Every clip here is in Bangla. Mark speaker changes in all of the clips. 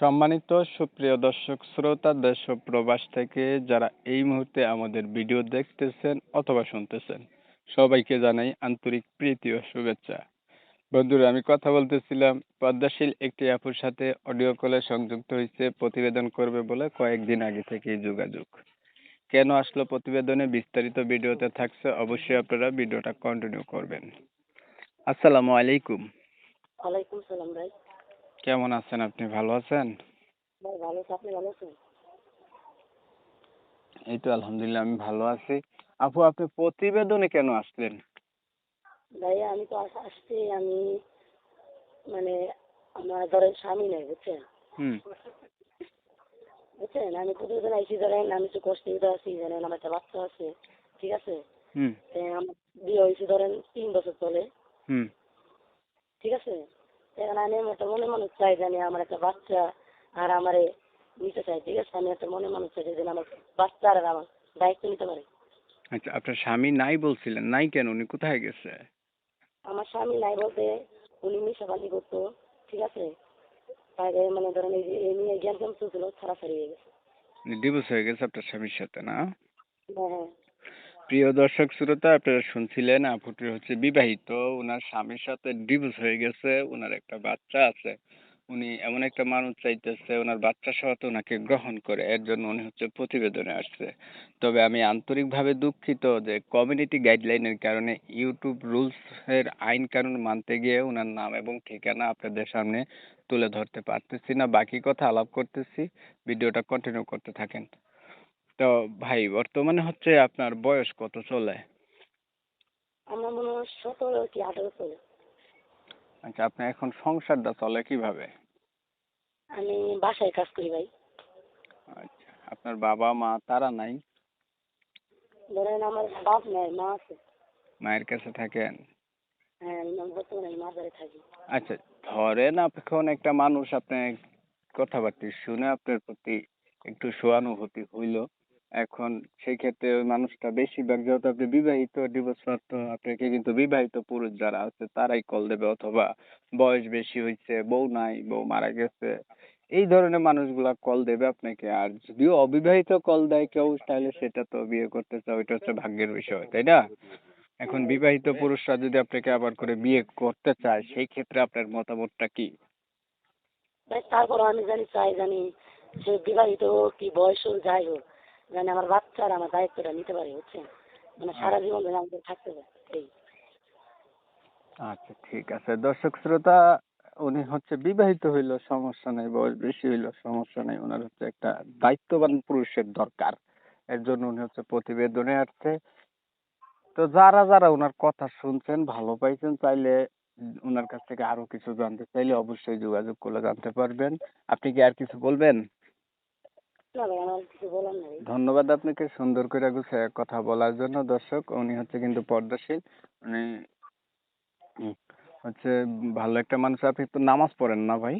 Speaker 1: সম্মানিত সুপ্রিয় দর্শক শ্রোতা দেশ ও প্রবাস থেকে যারা এই মুহূর্তে আমাদের ভিডিও দেখতেছেন অথবা শুনতেছেন, সবাইকে জানাই আন্তরিক প্রীতি ও শুভেচ্ছা। বন্ধুরা, আমি কথা বলতেছিলাম পদ্মাশীল একটি আপুর সাথে অডিও কলে সংযুক্ত হয়েছে, প্রতিবেদন করবে বলে কয়েকদিন আগে থেকেই যোগাযোগ। কেন আসলো প্রতিবেদনে বিস্তারিত ভিডিওতে থাকছে, অবশ্যই আপনারা ভিডিওটা কন্টিনিউ করবেন। আসসালামু আলাইকুম।
Speaker 2: ওয়ালাইকুম সালাম ভাই।
Speaker 1: কেমন আছেন আপনি? ভালো আছেন?
Speaker 2: ভাই ভালো আছি, আপনি ভালো আছেন?
Speaker 1: এই তো আলহামদুলিল্লাহ, আমি ভালো আছি। আপু, আপনি প্রতিবেদনে কেন আসলেন?
Speaker 2: ভাইয়া আমি তো আসছি, আমি মানে আমার ধরেন স্বামী নেই, বুঝছেন?
Speaker 1: হুম।
Speaker 2: বুঝছেন, আমি প্রতিদিন আইসি, ধরেন আমি একটু কষ্টিত আছি, জানেন আমার একটা বাচ্চা আছে, ঠিক আছে?
Speaker 1: হুম।
Speaker 2: আমার বিয়ে হয়েছে ধরেন 3 বছর চলে,
Speaker 1: হুম।
Speaker 2: ঠিক আছে? এখন আমি একটা মনে মানুষ চাই, জানি আমার একটা বাচ্চা আর আমারে নিতে চাই, ঠিক আছে? আমি একটা মনে মানুষ চাই যেন আমার বাচ্চা আর আমার দায়িত্ব নিতে পারে।
Speaker 1: আচ্ছা, আপনার স্বামী নাই বলছিলেন, নাই কেন? উনি কোথায় গেছে?
Speaker 2: আমার স্বামী নাই বলতে উনি মিশাপালি করতো, ঠিক আছে? তাকে মানে ধরেন এই যে এই নিয়ে জ্ঞান জ্ঞান চলছিল, ছাড়াছাড়ি হয়ে গেছে।
Speaker 1: ডিভোর্স হয়ে গেছে আপনার স্বামীর সাথে, না?
Speaker 2: হ্যাঁ হ্যাঁ।
Speaker 1: প্রিয় দর্শক শ্রোতা, আপনারা শুনছিলেন আপুটি হচ্ছে বিবাহিত, ওনার স্বামীর সাথে ডিভোর্স হয়ে গেছে, ওনার একটা বাচ্চা আছে। উনি এমন একটা মানুষ চাইতেছে ওনার বাচ্চা সহ তো ওনাকে গ্রহণ করে, এর জন্য উনি হচ্ছে প্রতিবেদনে আসছে। তবে আমি আন্তরিকভাবে দুঃখিত যে কমিউনিটি গাইডলাইনের কারণে ইউটিউব রুলস এর আইন কানুন মানতে গিয়ে ওনার নাম এবং ঠিকানা আপনাদের সামনে তুলে ধরতে পারতেছি না। বাকি কথা আলাপ করতেছি, ভিডিওটা কন্টিনিউ করতে থাকেন। তো ভাই, বর্তমানে হচ্ছে আপনার বয়স কত চলে?
Speaker 2: আমার মনে হয় 17 কি 18 চলে।
Speaker 1: আচ্ছা, আপনার এখন সংসারটা চলে কিভাবে?
Speaker 2: আমি বাসায় কাজ করি ভাই।
Speaker 1: আচ্ছা, আপনার বাবা মা তারা নাই?
Speaker 2: ধরেন আমার বাপ নাই, মা আছে।
Speaker 1: মায়ের কাছে থাকেন?
Speaker 2: হ্যাঁ, আমি বর্তমানে আমি মাজারে থাকি।
Speaker 1: আচ্ছা, ধরেন এখন একটা মানুষ আপনার কথাবার্তা শুনে আপনার প্রতি একটু সহানুভূতি হইল। এখন সেই ক্ষেত্রে ওই মানুষটা বেশিরভাগ, যেহেতু আপনি বিবাহিত, ডিভোর্স প্রাপ্ত, আপনাকে কিন্তু বিবাহিত পুরুষ যারা আছে তারাই কল দেবে, অথবা বয়স বেশি হয়েছে, বউ নাই, বউ মারা গেছে, এই ধরনের মানুষগুলা কল দেবে আপনাকে। আর যদিও অবিবাহিত কল দেয় কেউ, তাহলে সেটা তো বিয়ে করতে চাও, ওইটা হচ্ছে ভাগ্যের বিষয়, তাই না? এখন
Speaker 2: হ্যাঁ ভাই।
Speaker 1: বিবাহিত পুরুষরা যদি আপনাকে আবার করে বিয়ে করতে চায়, সেই ক্ষেত্রে আপনার মতামতটা কি?
Speaker 2: ভাই তারপর আমি জানি সে বিবাহিত হোক কি বয়স হোক যাই হোক, জানি আমার বাচ্চা আর আমার দায়িত্বটা নিতে পারে, বুঝছেন? মানে সারা
Speaker 1: আচ্ছা।
Speaker 2: জীবন ধরে আমাদের থাকতে পারে এই।
Speaker 1: আচ্ছা, ঠিক আছে। দর্শক শ্রোতা, উনি হচ্ছে বিবাহিত হইলো সমস্যা নাই, বয়স বেশি হইলো সমস্যা নাই, ওনার হচ্ছে একটা দায়িত্ববান পুরুষের দরকার, এর জন্য উনি হচ্ছে প্রতিবেদনে আসছে। তো যারা যারা ওনার কথা শুনছেন, ভালো পাইছেন, চাইলে ওনার কাছ থেকে আরো কিছু জানতে চাইলে অবশ্যই যোগাযোগ করলে জানতে পারবেন। আপনি কি আর কিছু বলবেন?
Speaker 2: না ভাই, আমার কিছু বলার নাই।
Speaker 1: ধন্যবাদ আপনাকে সুন্দর করে গুছিয়ে কথা বলার জন্য। দর্শক, উনি হচ্ছে কিন্তু পর্দাশীল, উনি উম, হচ্ছে ভালো একটা মানুষ। আপনি তো নামাজ পড়েন না ভাই?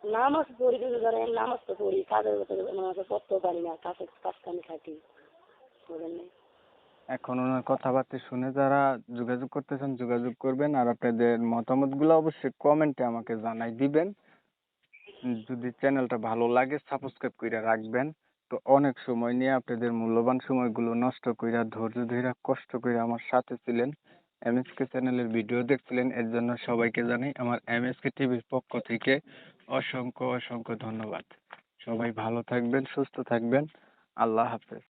Speaker 2: নামাজ পড়ি, কিন্তু ধরেন নামাজ তো পড়ি, কাজের ভেতরে নামাজ পড়তেও পারি না, কাজ কামে থাকি, বলেন নাই।
Speaker 1: এখন ওনার কথাবার্তা শুনে যারা যোগাযোগ করতেছেন যোগাযোগ করবেন, আর আপনাদের মতামত গুলো অবশ্যই কমেন্টে আমাকে জানাই দিবেন। যদি চ্যানেলটা ভালো লাগে সাবস্ক্রাইব করে রাখবেন। তো অনেক সময় নিয়ে আপনাদের মূল্যবান সময়গুলো নষ্ট কইরা, ধৈর্য ধইরা, কষ্ট করে আমার সাথে ছিলেন, এমএসকে চ্যানেলের ভিডিও দেখছিলেন, এর জন্য সবাইকে জানাই আমার এমএসকে টিভির পক্ষ থেকে অসংখ্য অসংখ্য ধন্যবাদ। সবাই ভালো থাকবেন, সুস্থ থাকবেন। আল্লাহ হাফেজ।